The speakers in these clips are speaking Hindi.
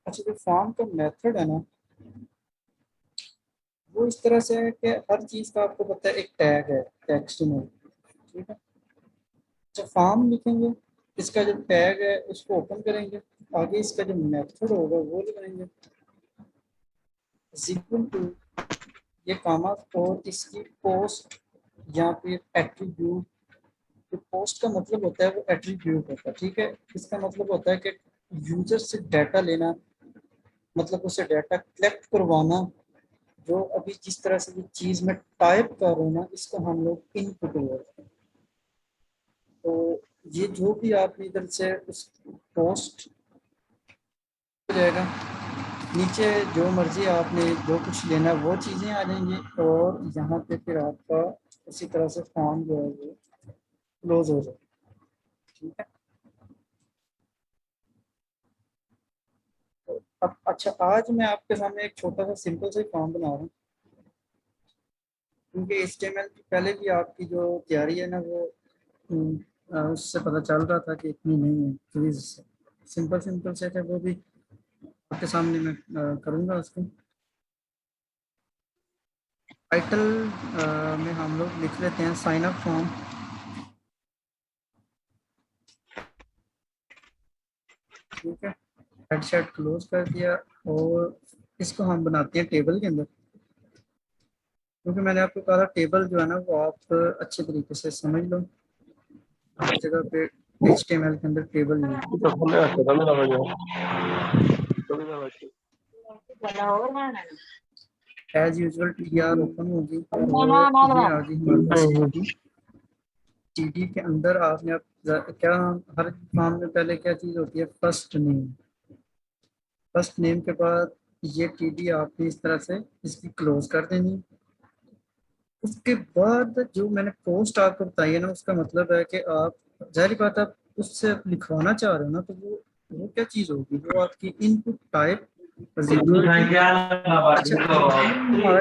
अच्छा, जो फॉर्म का मेथड है ना, वो इस तरह से है कि हर चीज़ का आपको पता है एक टैग है, टेक्स्ट में। ठीक है, जब फॉर्म लिखेंगे, इसका जो टैग है उसको ओपन करेंगे, आगे इसका जो मेथड होगा वो लगाएंगे इक्वल टू ये कामा, और इसकी पोस्ट या फिर एट्रीब्यूट। तो पोस्ट का मतलब होता है वो एट्रीब्यूट होता है। ठीक है, इसका मतलब होता है कि यूजर से डाटा लेना, मतलब उसे डाटा कलेक्ट करवाना। जो अभी जिस तरह से ये चीज में टाइप कर रहे हैं ना, इसको हम लोग इनपुट बोलते हैं। तो ये जो भी आप इधर से उस पोस्ट हो जाएगा, नीचे जो मर्जी आपने जो कुछ लेना है वो चीज़ें आ जाएंगी, और यहाँ पे फिर आपका उसी तरह से फॉर्म जो है वो क्लोज हो जाएगा। ठीक है, तो अब अच्छा, आज मैं आपके सामने एक छोटा सा सिंपल सा फॉर्म बना रहा हूँ, क्योंकि HTML की पहले भी आपकी जो तैयारी है ना वो उससे पता चल रहा था कि इतनी नहीं है, तो सिंपल सिंपल से थे वो भी आपके सामने मैं करूँगा उसको। टाइटल में हम लोग लिख लेते हैं साइन अप फॉर्म। ठीक है, हेडसेट क्लोज कर दिया, और इसको हम बनाते हैं टेबल के अंदर, क्योंकि मैंने आपको कहा था टेबल जो है ना वो आप अच्छे तरीके से समझ लो। हर जगह पे HTML के अंदर table use as usual TR open होगी, और ये आ गई हमारे पास TD के अंदर आपने क्या, हर फॉर्म में पहले क्या चीज़ होती है, फर्स्ट नेम। फर्स्ट नेम के बाद ये TD आपने इस तरह से इसकी क्लोज कर देनी। उसके बाद जो मैंने पोस्ट आपको बताई है ना, उसका मतलब है कि आप, जाहिर बात आप उससे लिखवाना चाह रहे हो ना, तो वो क्या चीज़ होगी, वो आपकी इनपुट टाइप। अच्छा, हमारा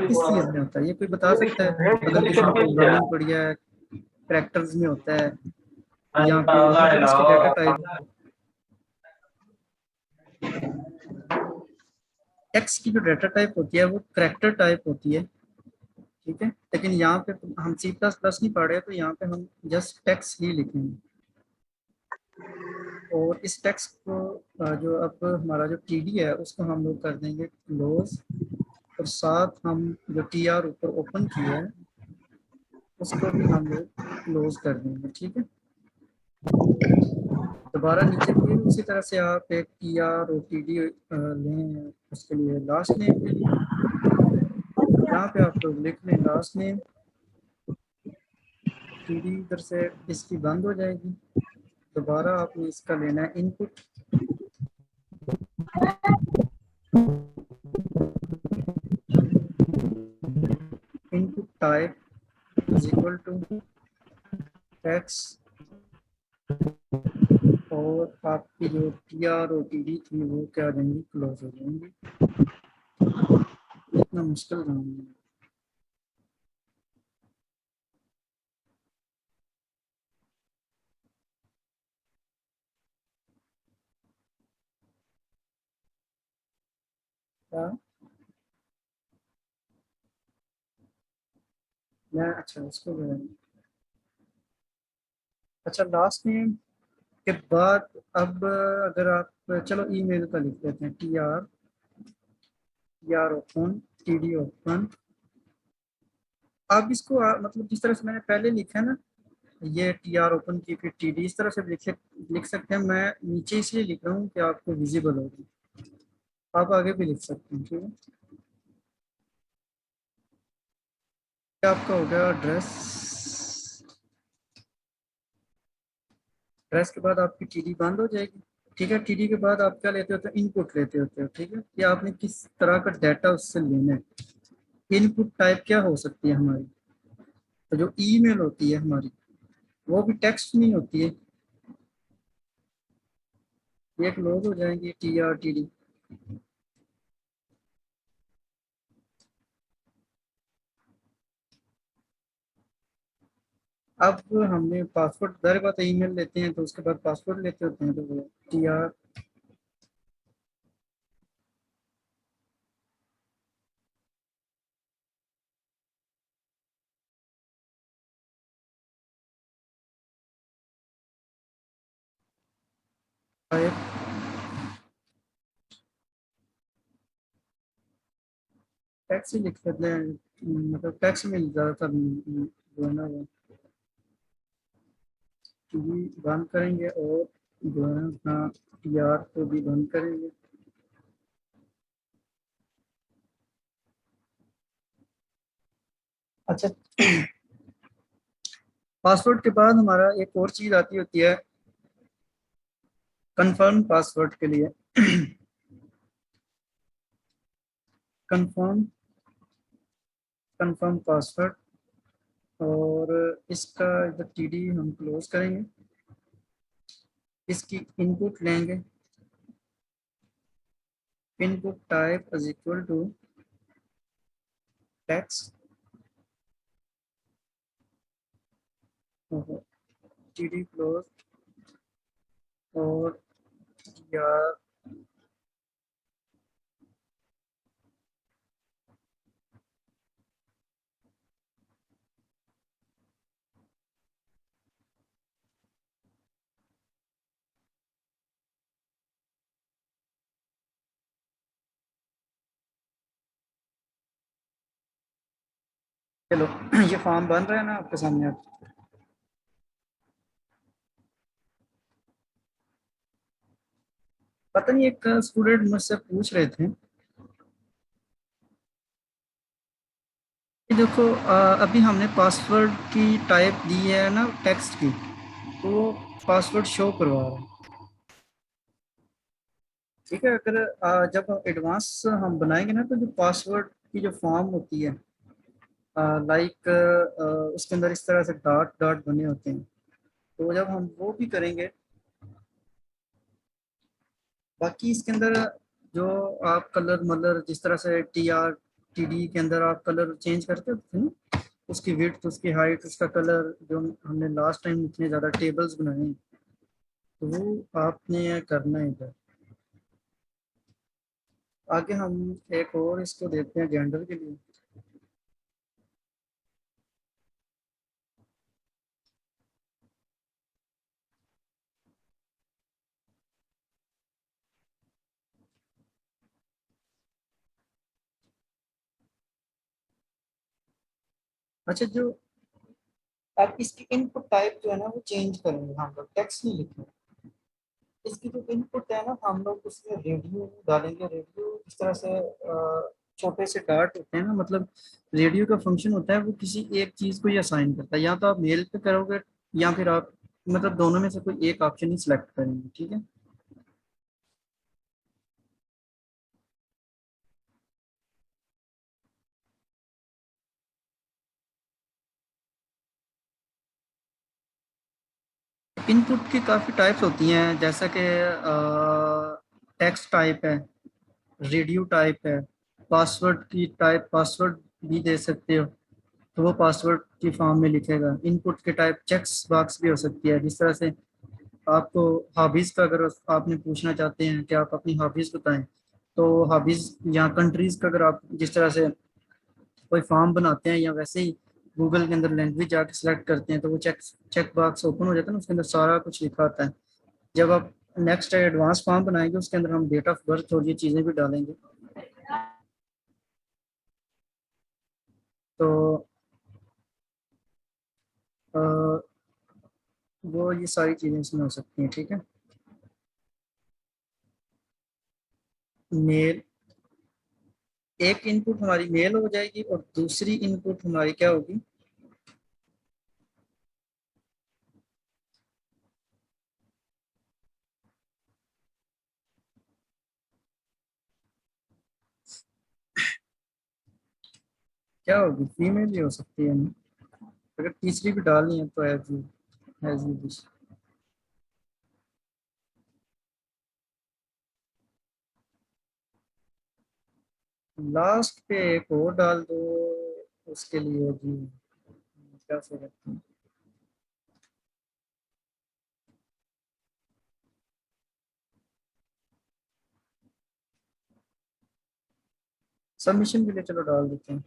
किस चीज़ में होता है ये कोई बता सकता है? अगर किसी ने प्रोग्रामिंग पढ़ी है, कैरेक्टर्स में होता है, या फिर मतलब इसकी डाटा टाइप टेक्स्ट की जो डाटा टाइप होती है वो कैरेक्टर टाइप होती है। ठीक है, लेकिन यहाँ पे हम C++ नहीं पढ़ रहे, तो यहाँ पे हम जस्ट टेक्स्ट ही लिखेंगे, और इस टेक्स्ट को जो अब हमारा जो TD है उसको हम लोग कर देंगे क्लोज, और साथ हम जो TR ऊपर ओपन किया है उसको भी हम लोग क्लोज कर देंगे। ठीक है, दोबारा नीचे फिर उसी तरह से आप एक TR और TD लें उसके लिए लास्ट नेम के लिए, यहाँ पे आप लोग लिख लें लास्ट नेम। TD इधर से इसकी बंद हो जाएगी, दोबारा आपने इसका लेना है input. Input type is equal to text, और आपकी जो TR और TD थी वो क्या हो जाएंगी, क्लोज हो जाएंगी। इतना मुश्किल काम नहीं है। क्या मैं, अच्छा उसको अच्छा लास्ट नेम के बाद, अब अगर आप चलो ईमेल का लिख देते हैं TR ओपन, TD ओपन। आप इसको मतलब जिस तरह से मैंने पहले लिखा है ना, ये TR ओपन की फिर TD, इस तरह से लिख सकते हैं। मैं नीचे इसलिए लिख रहा हूँ कि आपको विजिबल होगी, आप आगे भी लिख सकते हैं। ठीक है, क्या आपका हो गया ड्रेस। ड्रेस के बाद आपकी TD बंद हो जाएगी। ठीक है, TD के बाद आप क्या लेते होते हो, इनपुट लेते होते हो। ठीक है, कि आपने किस तरह का डाटा उससे लेना है। इनपुट टाइप क्या हो सकती है हमारी, तो जो ईमेल होती है हमारी वो भी टेक्स्ट नहीं होती है, ये क्लोज हो जाएंगी TR TD। अब हमने पासवर्ड, दर बात ईमेल लेते हैं तो उसके बाद पासवर्ड लेते होते हैं, तो वो TR टाइप टैक्स ही लिख देते हैं, मतलब टैक्स में ज़्यादातर जो है ना वो टीवी बंद करेंगे और जो है अपना टीआर को भी बंद करेंगे। अच्छा, पासवर्ड के बाद हमारा एक और चीज़ आती होती है कंफर्म पासवर्ड के लिए। कंफर्म कंफर्म पासवर्ड, और इसका जो टीडी हम क्लोज करेंगे, इसकी इनपुट लेंगे, input type is equal to text, TD close, और या चलो ये फॉर्म बन रहा है ना आपके सामने आप। पता नहीं एक स्टूडेंट मुझसे पूछ रहे थे कि देखो अभी हमने पासवर्ड की टाइप दी है ना टेक्स्ट की, तो वो पासवर्ड शो करवा रहा है। ठीक है, अगर जब एडवांस हम बनाएंगे ना, तो जो पासवर्ड की जो फॉर्म होती है, लाइक उसके अंदर इस तरह से डॉट डॉट बने होते हैं, तो जब हम वो भी करेंगे, बाकी इसके अंदर जो आप कलर मलर जिस तरह से टी आर टी डी के अंदर आप कलर चेंज करते थे ना, उसकी विड्थ, उसकी हाइट, उसका कलर, जो हमने लास्ट टाइम इतने ज़्यादा टेबल्स बनाए हैं, तो वो आपने करना है इधर। आगे हम एक और इसको देखते हैं जेंडर के लिए। अच्छा, जो आप इसकी इनपुट टाइप जो है ना वो चेंज करेंगे, हम लोग टेक्स्ट नहीं लिखेंगे। इसकी जो इनपुट है ना, हम लोग उसमें रेडियो डालेंगे। रेडियो इस तरह से छोटे से डार्ट होते हैं ना, मतलब रेडियो का फंक्शन होता है वो किसी एक चीज को ही असाइन करता है। या तो आप मेल पे करोगे, या फिर आप मतलब दोनों में से कोई एक ऑप्शन ही सिलेक्ट करेंगे। ठीक है, इनपुट की काफ़ी टाइप्स होती हैं, जैसा कि टेक्स्ट टाइप है, रेडियो टाइप है, पासवर्ड की टाइप, पासवर्ड भी दे सकते हो तो वो पासवर्ड की फॉर्म में लिखेगा। इनपुट के टाइप चेक्स बॉक्स भी हो सकती है, जिस तरह से आपको हॉबीज़ का अगर आपने पूछना चाहते हैं कि आप अपनी हॉबीज़ बताएं, तो हॉबीज़ या कंट्रीज़ का अगर आप जिस तरह से कोई फॉर्म बनाते हैं, या वैसे ही गूगल के अंदर लैंग्वेज जाके सिलेक्ट करते हैं, तो वो चेक चेक बॉक्स ओपन हो जाता है ना, उसके अंदर सारा कुछ लिखा होता है। जब आप नेक्स्ट एडवांस फॉर्म बनाएंगे, उसके अंदर हम डेट ऑफ बर्थ और ये चीज़ें भी डालेंगे, तो अ, वो ये सारी चीज़ें इसमें हो सकती हैं। ठीक है, मेल, एक इनपुट हमारी मेल हो जाएगी और दूसरी इनपुट हमारी क्या होगी, क्या होगी, फीमेल ही हो सकती है ना? अगर तीसरी भी डालनी है तो एज यू विश। लास्ट पे एक और डाल दो, उसके लिए जी क्या से रखते हैं, सबमिशन के लिए चलो डाल देते हैं।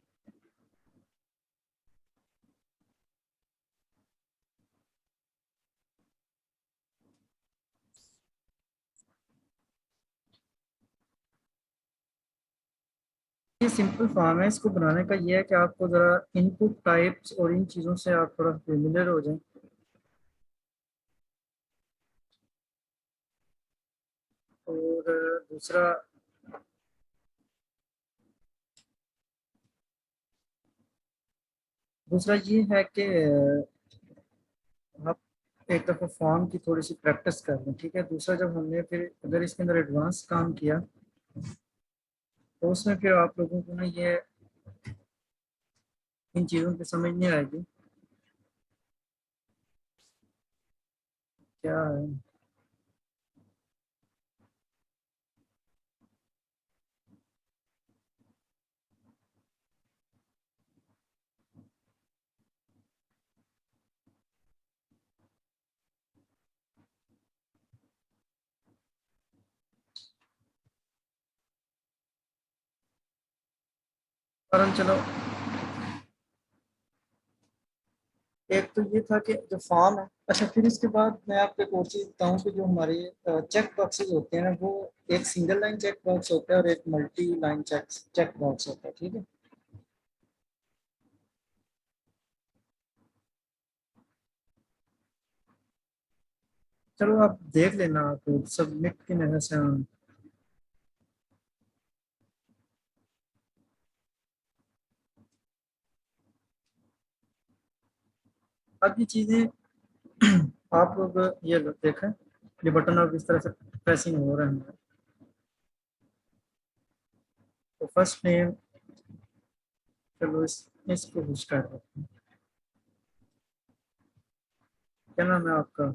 ये सिंपल फॉर्म है, इसको बनाने का ये है कि आपको ज़रा इनपुट टाइप्स और इन चीज़ों से आप थोड़ा फेमिलियर हो जाएं। और दूसरा दूसरा ये है कि आप एक दफ़ा फॉर्म की थोड़ी सी प्रैक्टिस कर लें, ठीक है। दूसरा, जब हमने फिर अगर इसके अंदर एडवांस काम किया तो उसमें फिर आप लोगों को ना ये इन चीज़ों की समझ नहीं आएगी क्या है। और हम चलो, एक तो ये था कि जो फॉर्म है, अच्छा फिर इसके बाद मैं आपको एक और चीज़ बताऊँ कि जो हमारे चेक बॉक्सेस होते हैं ना, वो एक सिंगल लाइन चेक बॉक्स होता है और एक multi line check check box होता है, ठीक है। चलो आप देख लेना, आप सबमिट की नजर से। हाँ, अब ये चीज़ें आप लोग ये लो, देखें ये बटन अब इस तरह से प्रेसिंग हो रहा है। तो फर्स्ट नेम, चलो इसको पुश कर देते हैं। क्या नाम है आपका?